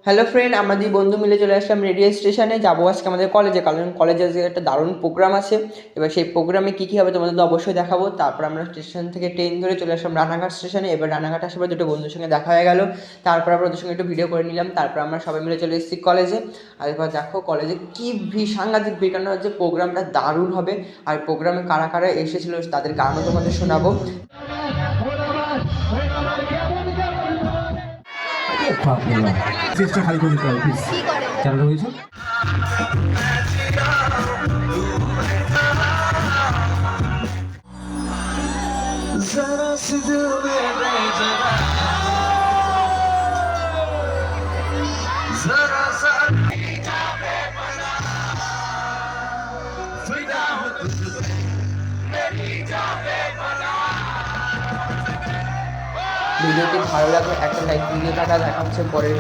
Hello friend, আমরা দুই বন্ধু মিলে চলে আসলাম রেডিও স্টেশনে। যাবো আজকে আমাদের কলেজে, কারণ কলেজে আজকে একটা দারুণ প্রোগ্রাম আছে। এবার সেই প্রোগ্রামে কী কী হবে তোমাদের তো অবশ্যই দেখাবো। তারপর আমরা স্টেশন থেকে ট্রেন ধরে চলে আসলাম রানাঘাট স্টেশনে। এবার রানাঘাট আসার পর দুটো বন্ধুর সঙ্গে দেখা হয়ে গেল। তারপর আমরা ওদের সঙ্গে একটু ভিডিও করে নিলাম। তারপর আমরা সবাই মিলে চলে এসেছি কলেজে। আর এবার দেখো কলেজে কী সাংঘাতিক ভিড়, কারণ হচ্ছে প্রোগ্রামটা দারুণ হবে। আর প্রোগ্রামে কারা কারা এসেছিলো তাদের গানও তোমাদের শোনাবো। চেষ্টা খালি করে দিতে হবে প্লিজ। চ্যানেলটা হয়েছে ভিডিওটি ভালো লাগলে একটা লাইক দিয়ে থাকা, দেখা হচ্ছে পরের